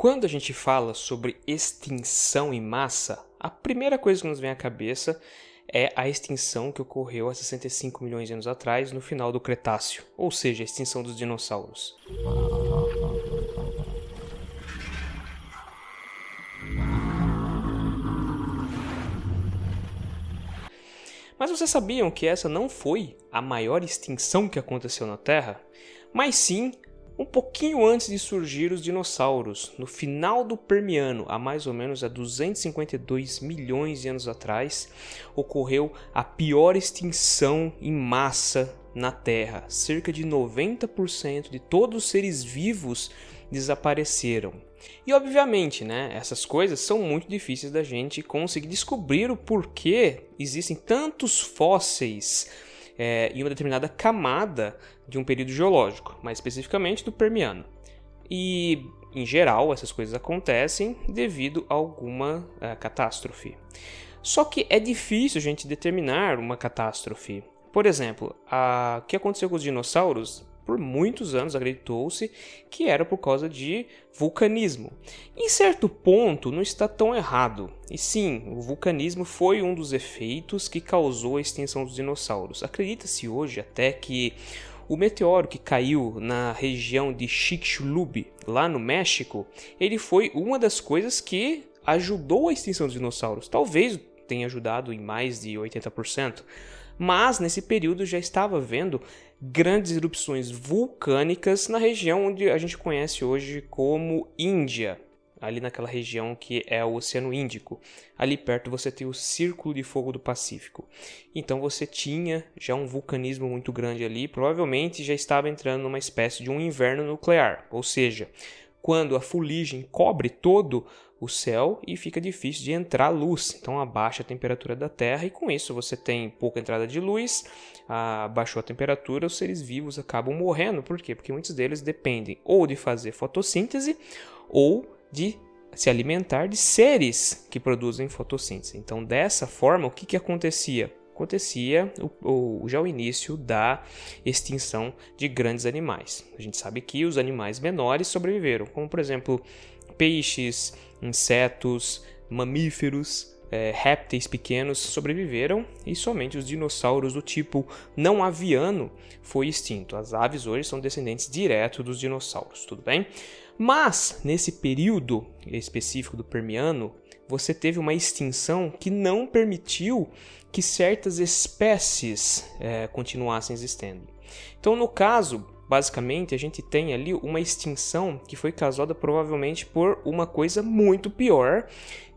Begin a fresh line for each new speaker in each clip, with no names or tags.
Quando a gente fala sobre extinção em massa, a primeira coisa que nos vem à cabeça é a extinção que ocorreu há 65 milhões de anos atrás, no final do Cretáceo, ou seja, a extinção dos dinossauros. Mas vocês sabiam que essa não foi a maior extinção que aconteceu na Terra? Mas sim, um pouquinho antes de surgir os dinossauros, no final do Permiano, há mais ou menos 252 milhões de anos atrás, ocorreu a pior extinção em massa na Terra. Cerca de 90% de todos os seres vivos desapareceram. E obviamente, essas coisas são muito difíceis da gente conseguir descobrir o porquê existem tantos fósseis em uma determinada camada de um período geológico, mais especificamente do Permiano. E, em geral, essas coisas acontecem devido a alguma catástrofe. Só que é difícil a gente determinar uma catástrofe. Por exemplo, o que aconteceu com os dinossauros? Por muitos anos acreditou-se que era por causa de vulcanismo. Em certo ponto não está tão errado. E sim, o vulcanismo foi um dos efeitos que causou a extinção dos dinossauros. Acredita-se hoje até que o meteoro que caiu na região de Chicxulub, lá no México, ele foi uma das coisas que ajudou a extinção dos dinossauros. Talvez tenha ajudado em mais de 80%. Mas nesse período já estava havendo grandes erupções vulcânicas na região onde a gente conhece hoje como Índia, ali naquela região que é o Oceano Índico. Ali perto você tem o Círculo de Fogo do Pacífico. Então você tinha já um vulcanismo muito grande ali, provavelmente já estava entrando numa espécie de um inverno nuclear, ou seja, quando a fuligem cobre todo o céu e fica difícil de entrar luz, então abaixa a temperatura da Terra e com isso você tem pouca entrada de luz, abaixou a temperatura, os seres vivos acabam morrendo. Por quê? Porque muitos deles dependem ou de fazer fotossíntese ou de se alimentar de seres que produzem fotossíntese. Então dessa forma, o que acontecia? Acontecia já o início da extinção de grandes animais. A gente sabe que os animais menores sobreviveram, como por exemplo peixes, insetos, mamíferos, répteis pequenos sobreviveram e somente os dinossauros do tipo não aviano foi extinto. As aves hoje são descendentes diretos dos dinossauros, tudo bem? Mas nesse período específico do Permiano, você teve uma extinção que não permitiu que certas espécies continuassem existindo. Então, no caso, basicamente, a gente tem ali uma extinção que foi causada provavelmente por uma coisa muito pior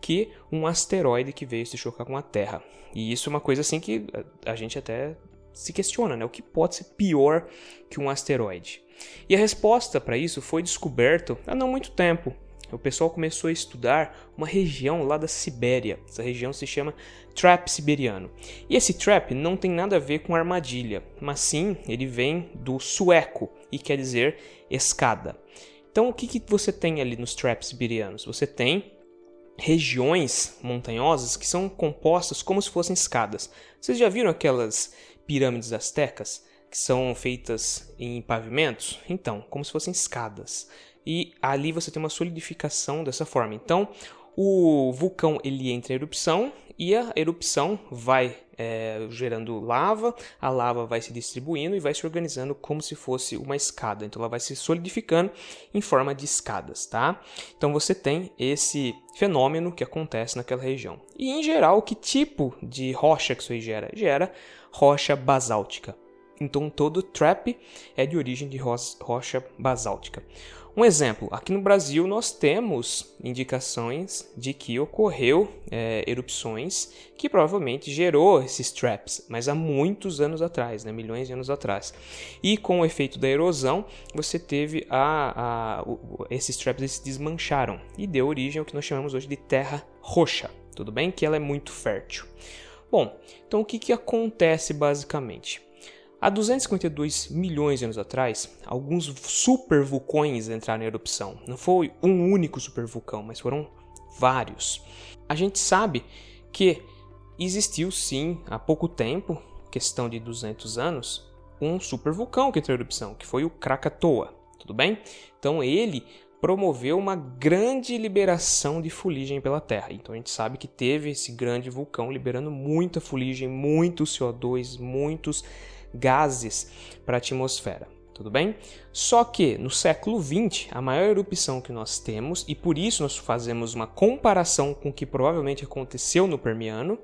que um asteroide que veio se chocar com a Terra. E isso é uma coisa assim que a gente até se questiona, O que pode ser pior que um asteroide? E a resposta para isso foi descoberto há não muito tempo. O pessoal começou a estudar uma região lá da Sibéria. Essa região se chama Trap Siberiano. E esse trap não tem nada a ver com armadilha, mas sim ele vem do sueco e quer dizer escada. Então o que você tem ali nos traps siberianos? Você tem regiões montanhosas que são compostas como se fossem escadas. Vocês já viram aquelas pirâmides astecas que são feitas em pavimentos? Então, como se fossem escadas. E ali você tem uma solidificação dessa forma. Então, o vulcão ele entra em erupção e a erupção vai gerando lava, a lava vai se distribuindo e vai se organizando como se fosse uma escada. Então, ela vai se solidificando em forma de escadas, tá? Então, você tem esse fenômeno que acontece naquela região. E, em geral, que tipo de rocha que isso aí gera? Gera rocha basáltica. Então, todo trap é de origem de rocha basáltica. Um exemplo, aqui no Brasil nós temos indicações de que ocorreu erupções que provavelmente gerou esses traps, mas há muitos anos atrás, milhões de anos atrás. E com o efeito da erosão, você teve esses traps eles se desmancharam e deu origem ao que nós chamamos hoje de terra roxa, tudo bem? Que ela é muito fértil. Bom, então o que acontece basicamente? Há 252 milhões de anos atrás, alguns supervulcões entraram em erupção. Não foi um único supervulcão, mas foram vários. A gente sabe que existiu sim, há pouco tempo, questão de 200 anos, um supervulcão que entrou em erupção, que foi o Krakatoa, tudo bem? Então ele promoveu uma grande liberação de fuligem pela Terra. Então a gente sabe que teve esse grande vulcão liberando muita fuligem, muito CO2, muitos gases para a atmosfera. Tudo bem? Só que no século XX, a maior erupção que nós temos, e por isso nós fazemos uma comparação com o que provavelmente aconteceu no Permiano,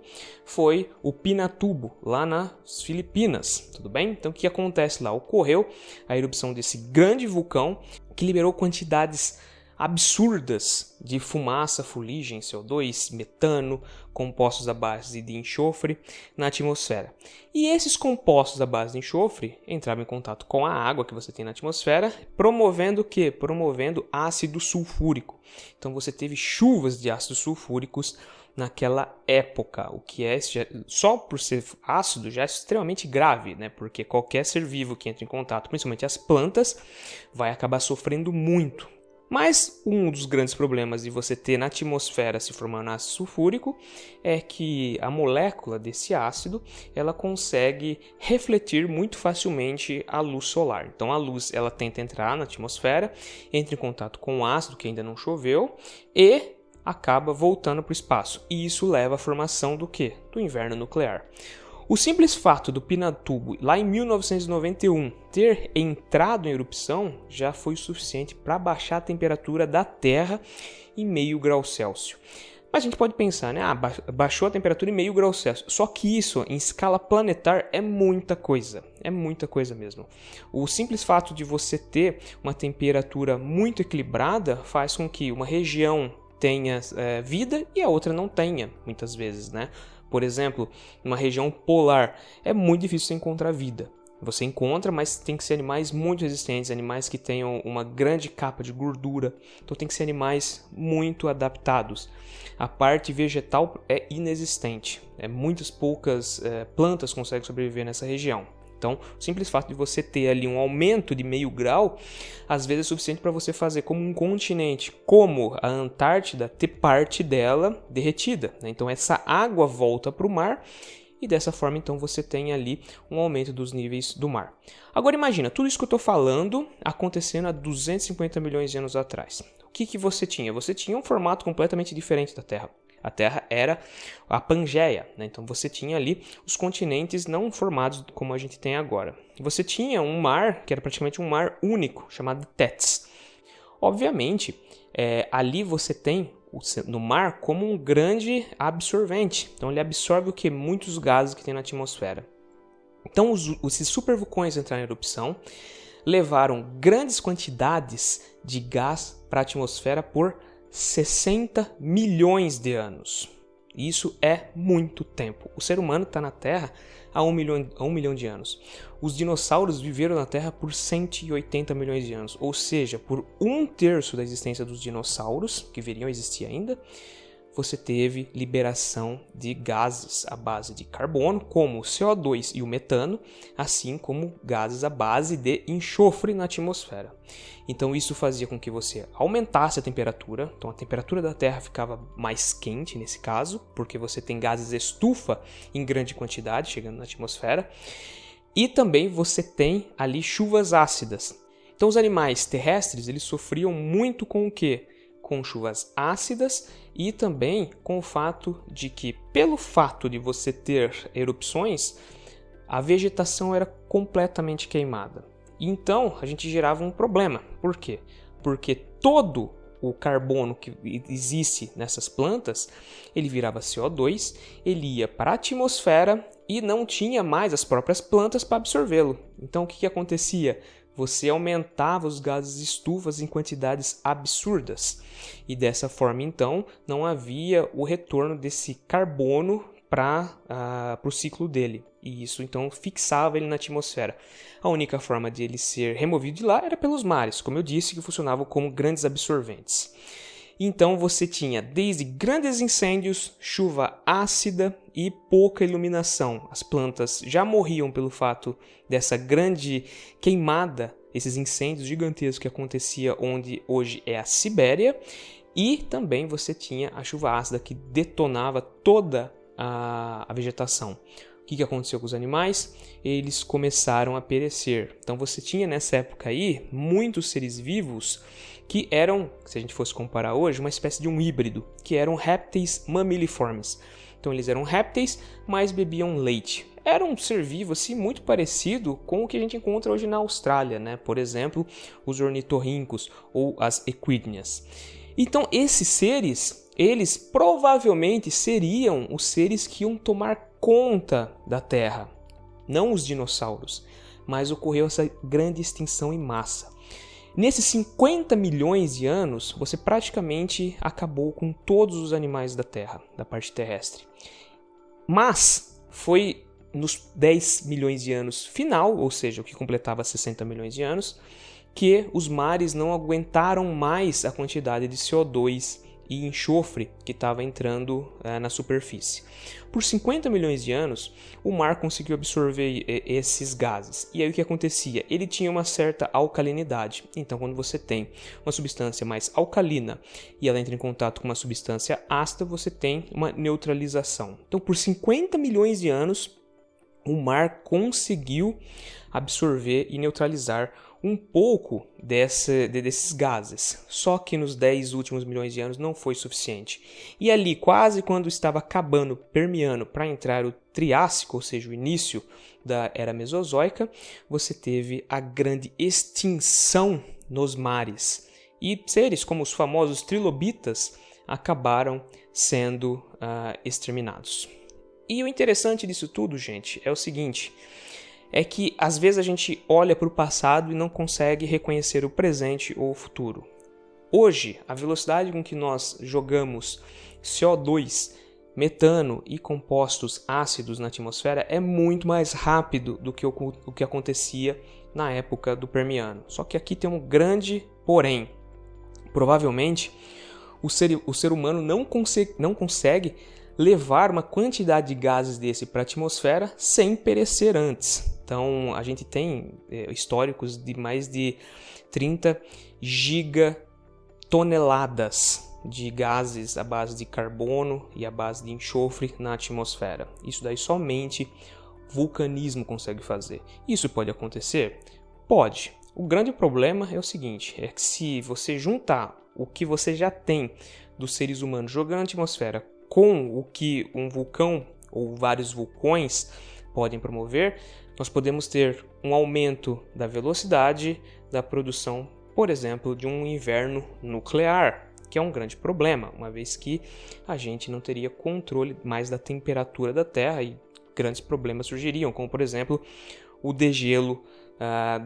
foi o Pinatubo, lá nas Filipinas. Tudo bem? Então o que acontece lá? Ocorreu a erupção desse grande vulcão que liberou quantidades absurdas de fumaça, fuligem, CO2, metano, compostos à base de enxofre na atmosfera. E esses compostos à base de enxofre entravam em contato com a água que você tem na atmosfera, promovendo o quê? Promovendo ácido sulfúrico. Então você teve chuvas de ácidos sulfúricos naquela época, o que é, só por ser ácido, já é extremamente grave, né? Porque qualquer ser vivo que entre em contato, principalmente as plantas, vai acabar sofrendo muito. Mas um dos grandes problemas de você ter na atmosfera se formando ácido sulfúrico é que a molécula desse ácido ela consegue refletir muito facilmente a luz solar. Então a luz ela tenta entrar na atmosfera, entra em contato com o ácido que ainda não choveu e acaba voltando para o espaço. E isso leva à formação do quê? Do inverno nuclear. O simples fato do Pinatubo, lá em 1991, ter entrado em erupção já foi o suficiente para baixar a temperatura da Terra em meio grau Celsius. Mas a gente pode pensar, né? Baixou a temperatura em meio grau Celsius. Só que isso, em escala planetar, é muita coisa. É muita coisa mesmo. O simples fato de você ter uma temperatura muito equilibrada faz com que uma região tenha vida e a outra não tenha, muitas vezes, né? Por exemplo, numa região polar é muito difícil você encontrar vida. Você encontra, mas tem que ser animais muito resistentes, animais que tenham uma grande capa de gordura. Então tem que ser animais muito adaptados. A parte vegetal é inexistente. Muitas poucas plantas conseguem sobreviver nessa região. Então, o simples fato de você ter ali um aumento de meio grau, às vezes é suficiente para você fazer como um continente, como a Antártida, ter parte dela derretida, né? Então, essa água volta para o mar e dessa forma, então, você tem ali um aumento dos níveis do mar. Agora, imagina, tudo isso que eu estou falando acontecendo há 250 milhões de anos atrás. O que você tinha? Você tinha um formato completamente diferente da Terra. A Terra era a Pangeia, né? Então você tinha ali os continentes não formados como a gente tem agora. Você tinha um mar, que era praticamente um mar único, chamado Tétis. Obviamente, ali você tem no mar como um grande absorvente. Então ele absorve o que? Muitos gases que tem na atmosfera. Então esses supervulcões entraram em erupção, levaram grandes quantidades de gás para a atmosfera por 60 milhões de anos. Isso é muito tempo. O ser humano está na Terra há 1 milhão de anos. Os dinossauros viveram na Terra por 180 milhões de anos. Ou seja, por 1/3 da existência dos dinossauros, que viriam a existir ainda, você teve liberação de gases à base de carbono, como o CO2 e o metano, assim como gases à base de enxofre na atmosfera. Então isso fazia com que você aumentasse a temperatura, então a temperatura da Terra ficava mais quente nesse caso, porque você tem gases estufa em grande quantidade chegando na atmosfera, e também você tem ali chuvas ácidas. Então os animais terrestres eles sofriam muito com o quê? Com chuvas ácidas e também com o fato de que, pelo fato de você ter erupções, a vegetação era completamente queimada. Então, a gente gerava um problema. Por quê? Porque todo o carbono que existe nessas plantas, ele virava CO2, ele ia para a atmosfera e não tinha mais as próprias plantas para absorvê-lo. Então, o que acontecia? Você aumentava os gases estufas em quantidades absurdas. E dessa forma, então, não havia o retorno desse carbono para o ciclo dele. E isso, então, fixava ele na atmosfera. A única forma de ele ser removido de lá era pelos mares, como eu disse, que funcionavam como grandes absorventes. Então você tinha desde grandes incêndios, chuva ácida e pouca iluminação. As plantas já morriam pelo fato dessa grande queimada, esses incêndios gigantescos que acontecia onde hoje é a Sibéria. E também você tinha a chuva ácida que detonava toda a vegetação. O que aconteceu com os animais? Eles começaram a perecer. Então você tinha nessa época aí muitos seres vivos que eram, se a gente fosse comparar hoje, uma espécie de um híbrido, que eram répteis mamiliformes. Então eles eram répteis, mas bebiam leite. Era um ser vivo assim, muito parecido com o que a gente encontra hoje na Austrália, né? Por exemplo, os ornitorrincos ou as equídeas. Então esses seres, eles provavelmente seriam os seres que iam tomar conta da Terra. Não os dinossauros, mas ocorreu essa grande extinção em massa. Nesses 50 milhões de anos, você praticamente acabou com todos os animais da Terra, da parte terrestre. Mas foi nos 10 milhões de anos final, ou seja, o que completava 60 milhões de anos, que os mares não aguentaram mais a quantidade de CO2 e enxofre que estava entrando na superfície. Por 50 milhões de anos, o mar conseguiu absorver esses gases. E aí o que acontecia? Ele tinha uma certa alcalinidade. Então, quando você tem uma substância mais alcalina e ela entra em contato com uma substância ácida, você tem uma neutralização. Então, por 50 milhões de anos, o mar conseguiu absorver e neutralizar um pouco desses gases. Só que nos 10 últimos milhões de anos não foi suficiente. E ali, quase quando estava acabando o Permiano para entrar o Triássico, ou seja, o início da Era Mesozoica, você teve a grande extinção nos mares. E seres como os famosos trilobitas acabaram sendo exterminados. E o interessante disso tudo, gente, é o seguinte: é que às vezes a gente olha para o passado e não consegue reconhecer o presente ou o futuro. Hoje, a velocidade com que nós jogamos CO2, metano e compostos ácidos na atmosfera é muito mais rápido do que o que acontecia na época do Permiano. Só que aqui tem um grande porém. Provavelmente, o ser humano não consegue levar uma quantidade de gases desse para a atmosfera sem perecer antes. Então, a gente tem históricos de mais de 30 gigatoneladas de gases à base de carbono e à base de enxofre na atmosfera. Isso daí somente vulcanismo consegue fazer. Isso pode acontecer? Pode. O grande problema é o seguinte, é que se você juntar o que você já tem dos seres humanos jogando na atmosfera com o que um vulcão ou vários vulcões podem promover, nós podemos ter um aumento da velocidade da produção, por exemplo, de um inverno nuclear, que é um grande problema, uma vez que a gente não teria controle mais da temperatura da Terra e grandes problemas surgiriam, como, por exemplo, o degelo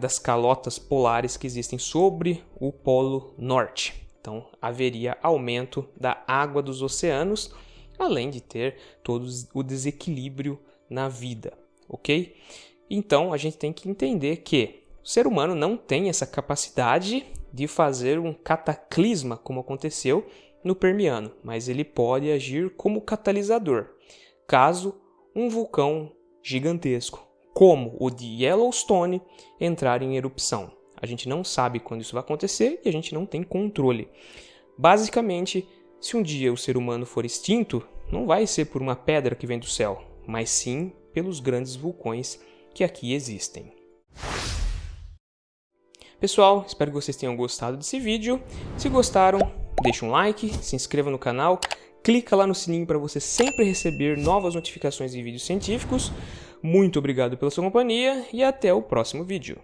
das calotas polares que existem sobre o Polo Norte. Então, haveria aumento da água dos oceanos, além de ter todo o desequilíbrio na vida, ok? Então, a gente tem que entender que o ser humano não tem essa capacidade de fazer um cataclisma como aconteceu no Permiano, mas ele pode agir como catalisador, caso um vulcão gigantesco, como o de Yellowstone, entrar em erupção. A gente não sabe quando isso vai acontecer e a gente não tem controle. Basicamente, se um dia o ser humano for extinto, não vai ser por uma pedra que vem do céu, mas sim pelos grandes vulcões que aqui existem. Pessoal, espero que vocês tenham gostado desse vídeo. Se gostaram, deixe um like, se inscreva no canal, clica lá no sininho para você sempre receber novas notificações de vídeos científicos. Muito obrigado pela sua companhia e até o próximo vídeo.